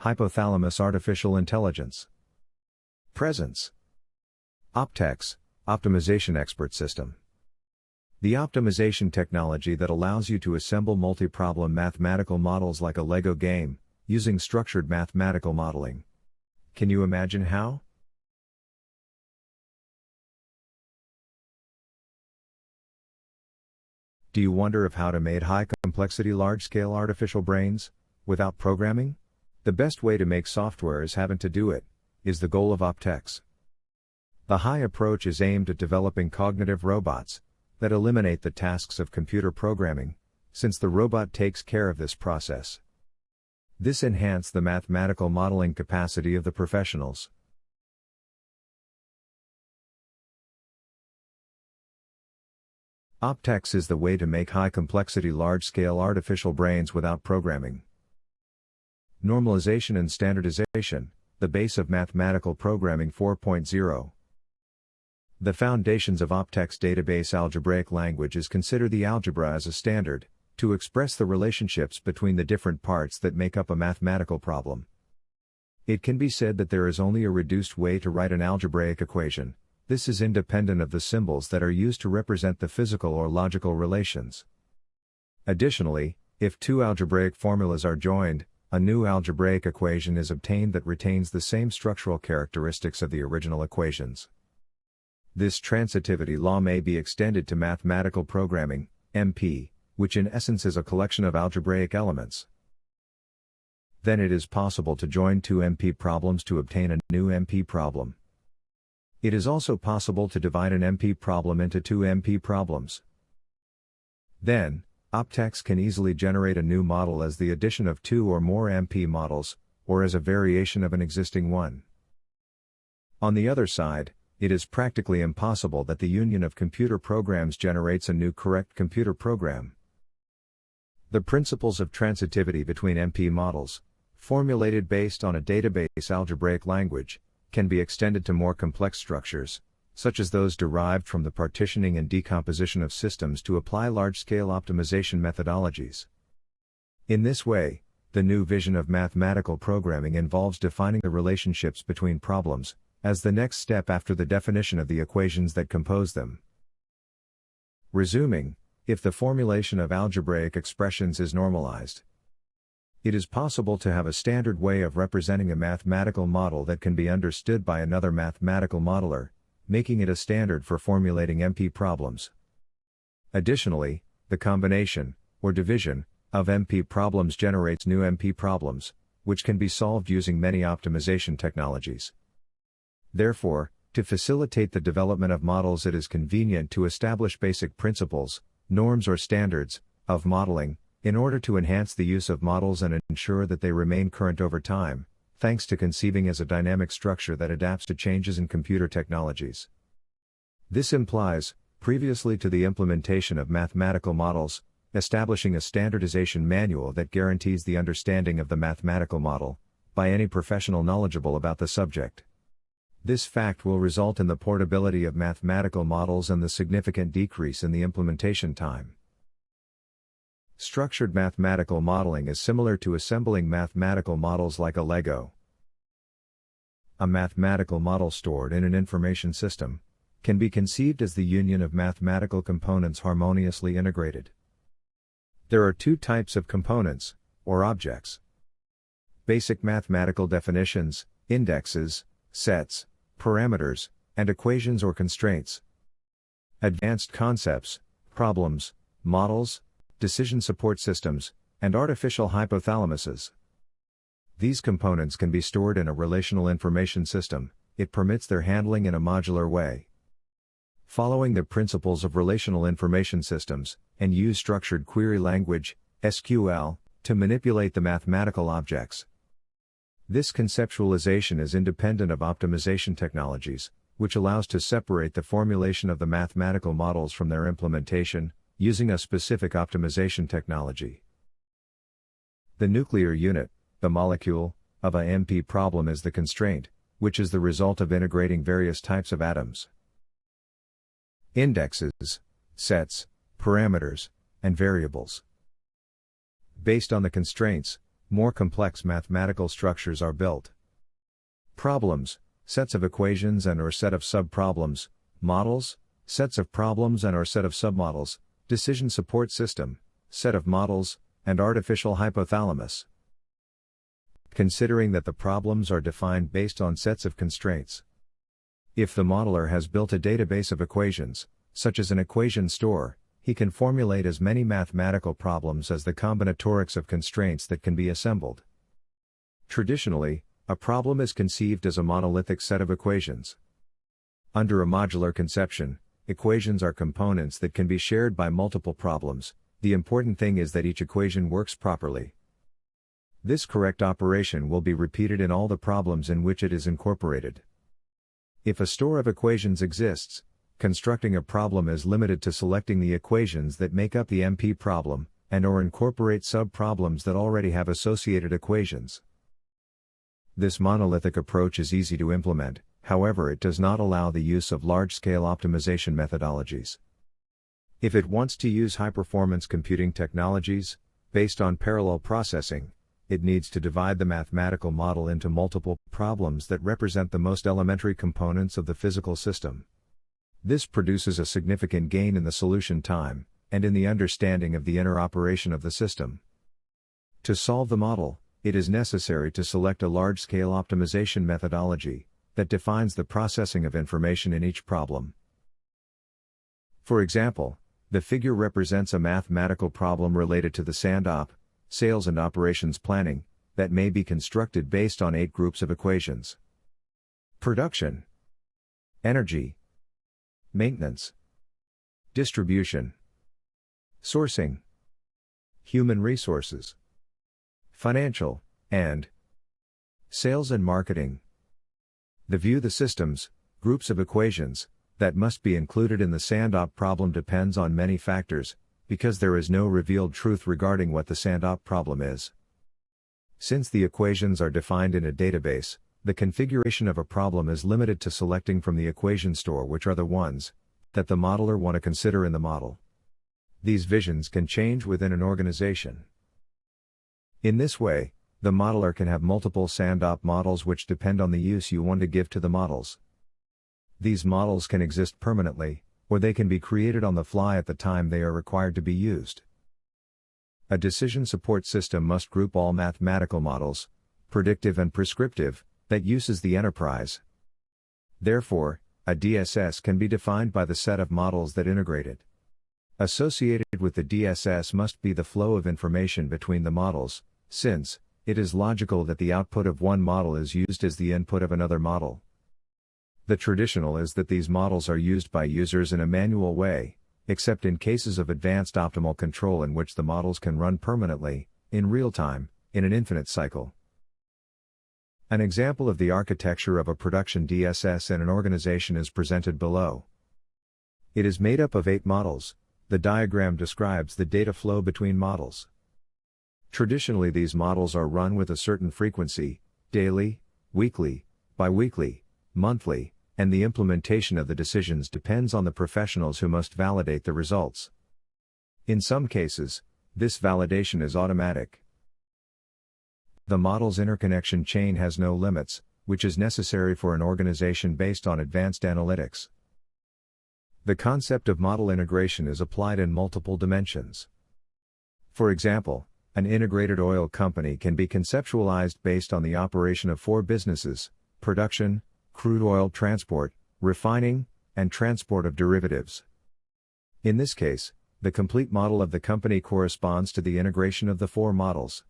Hypothalamus artificial intelligence. Presence. OPTEX, optimization expert system. The optimization technology that allows you to assemble multi-problem mathematical models like a Lego game, using structured mathematical modeling. Can you imagine how? Do you wonder if how to make high-complexity large-scale artificial brains, without programming? The best way to make software is having to do it, is the goal of OPTEX. The high approach is aimed at developing cognitive robots, that eliminate the tasks of computer programming, since the robot takes care of this process. This enhances the mathematical modeling capacity of the professionals. OPTEX is the way to make high-complexity large-scale artificial brains without programming. Normalization and standardization, the base of mathematical programming 4.0. The foundations of OPTEX database algebraic languages consider the algebra as a standard, to express the relationships between the different parts that make up a mathematical problem. It can be said that there is only a reduced way to write an algebraic equation. This is independent of the symbols that are used to represent the physical or logical relations. Additionally, if two algebraic formulas are joined, a new algebraic equation is obtained that retains the same structural characteristics of the original equations. This transitivity law may be extended to mathematical programming, MP, which in essence is a collection of algebraic elements. Then it is possible to join two MP problems to obtain a new MP problem. It is also possible to divide an MP problem into two MP problems. Then, OPTEX can easily generate a new model as the addition of two or more MP models, or as a variation of an existing one. On the other side, it is practically impossible that the union of computer programs generates a new correct computer program. The principles of transitivity between MP models, formulated based on a database algebraic language, can be extended to more complex structures, such as those derived from the partitioning and decomposition of systems to apply large-scale optimization methodologies. In this way, the new vision of mathematical programming involves defining the relationships between problems, as the next step after the definition of the equations that compose them. Resuming, if the formulation of algebraic expressions is normalized, it is possible to have a standard way of representing a mathematical model that can be understood by another mathematical modeler, making it a standard for formulating MP problems. Additionally, the combination, or division, of MP problems generates new MP problems, which can be solved using many optimization technologies. Therefore, to facilitate the development of models, it is convenient to establish basic principles, norms or standards, of modeling, in order to enhance the use of models and ensure that they remain current over time, thanks to conceiving as a dynamic structure that adapts to changes in computer technologies. This implies, previously to the implementation of mathematical models, establishing a standardization manual that guarantees the understanding of the mathematical model, by any professional knowledgeable about the subject. This fact will result in the portability of mathematical models and the significant decrease in the implementation time. Structured mathematical modeling is similar to assembling mathematical models like a Lego. A mathematical model stored in an information system can be conceived as the union of mathematical components harmoniously integrated. There are two types of components, or objects: basic mathematical definitions, indexes, sets, parameters, and equations or constraints; advanced concepts, problems, models, decision support systems, and artificial hypothalamuses. These components can be stored in a relational information system. It permits their handling in a modular way. Following the principles of relational information systems, and use structured query language, SQL, to manipulate the mathematical objects. This conceptualization is independent of optimization technologies, which allows to separate the formulation of the mathematical models from their implementation, using a specific optimization technology. The nuclear unit, the molecule, of a MP problem is the constraint, which is the result of integrating various types of atoms. Indexes, sets, parameters, and variables. Based on the constraints, more complex mathematical structures are built. Problems, sets of equations and/or set of subproblems; models, sets of problems and/or set of submodels; decision support system, set of models; and artificial hypothalamus. Considering that the problems are defined based on sets of constraints. If the modeler has built a database of equations, such as an equation store, he can formulate as many mathematical problems as the combinatorics of constraints that can be assembled. Traditionally, a problem is conceived as a monolithic set of equations. Under a modular conception, equations are components that can be shared by multiple problems. The important thing is that each equation works properly. This correct operation will be repeated in all the problems in which it is incorporated. If a store of equations exists, constructing a problem is limited to selecting the equations that make up the MP problem, and/or incorporate sub-problems that already have associated equations. This monolithic approach is easy to implement, however it does not allow the use of large-scale optimization methodologies. If it wants to use high-performance computing technologies, based on parallel processing, it needs to divide the mathematical model into multiple problems that represent the most elementary components of the physical system. This produces a significant gain in the solution time, and in the understanding of the inner operation of the system. To solve the model, it is necessary to select a large-scale optimization methodology that defines the processing of information in each problem. For example, the figure represents a mathematical problem related to the SAND-OP, sales and operations planning, that may be constructed based on 8 groups of equations. Production, energy, maintenance, distribution, sourcing, human resources, financial, and sales and marketing. The view the systems, groups of equations, that must be included in the SAND-OP problem depends on many factors, because there is no revealed truth regarding what the SAND-OP problem is. Since the equations are defined in a database, the configuration of a problem is limited to selecting from the equation store which are the ones that the modeler want to consider in the model. These visions can change within an organization. In this way, the modeler can have multiple SAND-OP models which depend on the use you want to give to the models. These models can exist permanently, or they can be created on the fly at the time they are required to be used. A decision support system must group all mathematical models, predictive and prescriptive, that uses the enterprise. Therefore, a DSS can be defined by the set of models that integrate it. Associated with the DSS must be the flow of information between the models, since it is logical that the output of one model is used as the input of another model. The traditional is that these models are used by users in a manual way, except in cases of advanced optimal control in which the models can run permanently, in real time, in an infinite cycle. An example of the architecture of a production DSS in an organization is presented below. It is made up of 8 models. The diagram describes the data flow between models. Traditionally, these models are run with a certain frequency, daily, weekly, bi-weekly, monthly, and the implementation of the decisions depends on the professionals who must validate the results. In some cases, this validation is automatic. The model's interconnection chain has no limits, which is necessary for an organization based on advanced analytics. The concept of model integration is applied in multiple dimensions. For example, an integrated oil company can be conceptualized based on the operation of 4 businesses: production, crude oil transport, refining, and transport of derivatives. In this case, the complete model of the company corresponds to the integration of the 4 models.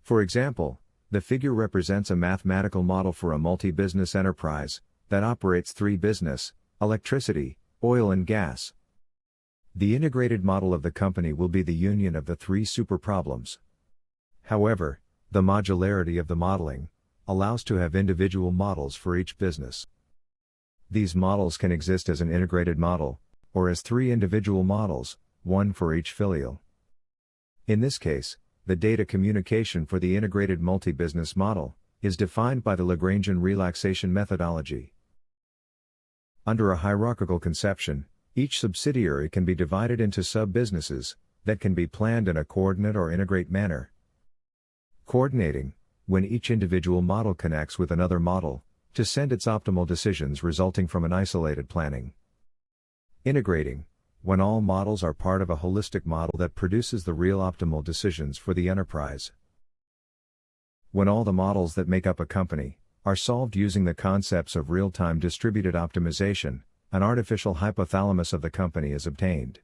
For example, the figure represents a mathematical model for a multi-business enterprise that operates 3 business: electricity, oil and gas. The integrated model of the company will be the union of the 3 super-problems. However, the modularity of the modeling allows to have individual models for each business. These models can exist as an integrated model, or as 3 individual models, one for each filial. In this case, the data communication for the integrated multi-business model is defined by the Lagrangian relaxation methodology. Under a hierarchical conception, each subsidiary can be divided into sub-businesses that can be planned in a coordinate or integrate manner. Coordinating, when each individual model connects with another model, to send its optimal decisions resulting from an isolated planning. Integrating, when all models are part of a holistic model that produces the real optimal decisions for the enterprise. When all the models that make up a company are solved using the concepts of real-time distributed optimization, an artificial hypothalamus of the company is obtained.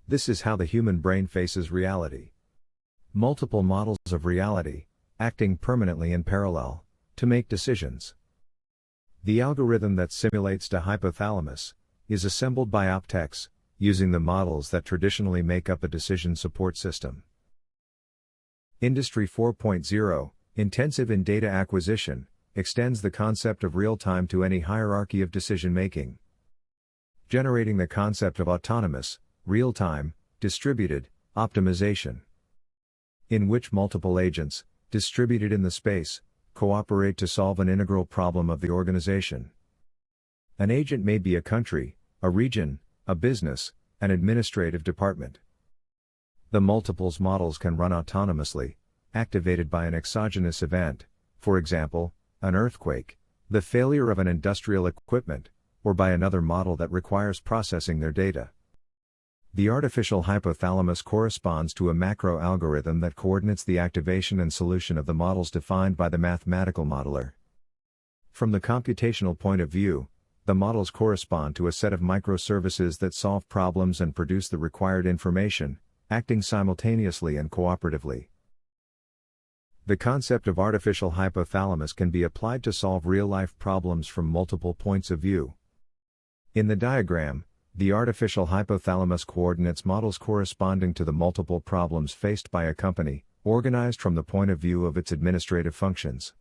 This is how the human brain faces reality. Multiple models of reality, acting permanently in parallel, to make decisions. The algorithm that simulates the hypothalamus is assembled by OPTEX, using the models that traditionally make up a decision support system. Industry 4.0, intensive in data acquisition, extends the concept of real-time to any hierarchy of decision-making. Generating the concept of autonomous, real-time, distributed, optimization, in which multiple agents, distributed in the space, cooperate to solve an integral problem of the organization. An agent may be a country, a region, a business, an administrative department. The multiples models can run autonomously, activated by an exogenous event, for example, an earthquake, the failure of an industrial equipment, or by another model that requires processing their data. The artificial hypothalamus corresponds to a macro algorithm that coordinates the activation and solution of the models defined by the mathematical modeler. From the computational point of view, the models correspond to a set of microservices that solve problems and produce the required information, acting simultaneously and cooperatively. The concept of artificial hypothalamus can be applied to solve real-life problems from multiple points of view. In the diagram, the artificial hypothalamus coordinates models corresponding to the multiple problems faced by a company, organized from the point of view of its administrative functions.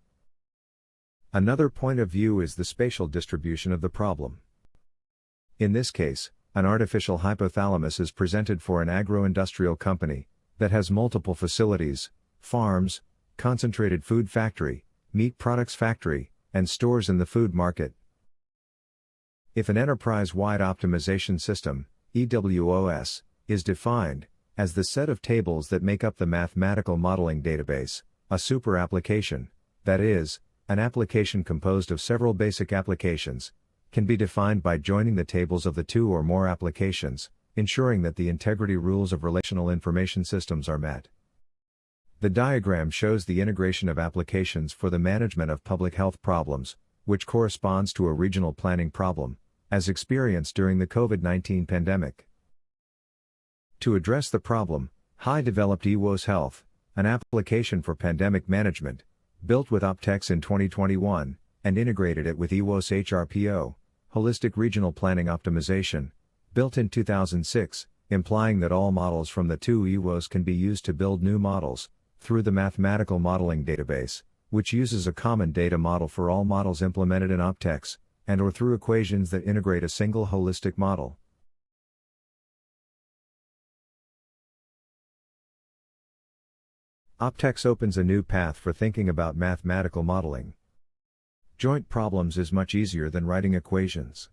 Another point of view is the spatial distribution of the problem. In this case, an artificial hypothalamus is presented for an agro-industrial company that has multiple facilities, farms, concentrated food factory, meat products factory, and stores in the food market. If an enterprise-wide optimization system, EWOS, is defined as the set of tables that make up the mathematical modeling database, a super application, that is, an application composed of several basic applications, can be defined by joining the tables of the two or more applications, ensuring that the integrity rules of relational information systems are met. The diagram shows the integration of applications for the management of public health problems, which corresponds to a regional planning problem, as experienced during the COVID-19 pandemic. To address the problem, HI developed EWOS Health, an application for pandemic management, built with OPTEX in 2021, and integrated it with EWOS HRPO, Holistic Regional Planning Optimization, built in 2006, implying that all models from the two EWOS can be used to build new models, through the mathematical modeling database, which uses a common data model for all models implemented in OPTEX, and or through equations that integrate a single holistic model. OPTEX opens a new path for thinking about mathematical modeling. Joint problems is much easier than writing equations.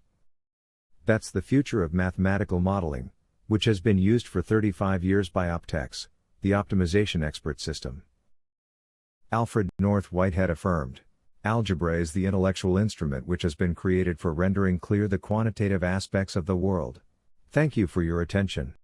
That's the future of mathematical modeling, which has been used for 35 years by OPTEX, the optimization expert system. Alfred North Whitehead affirmed, "Algebra is the intellectual instrument which has been created for rendering clear the quantitative aspects of the world." Thank you for your attention.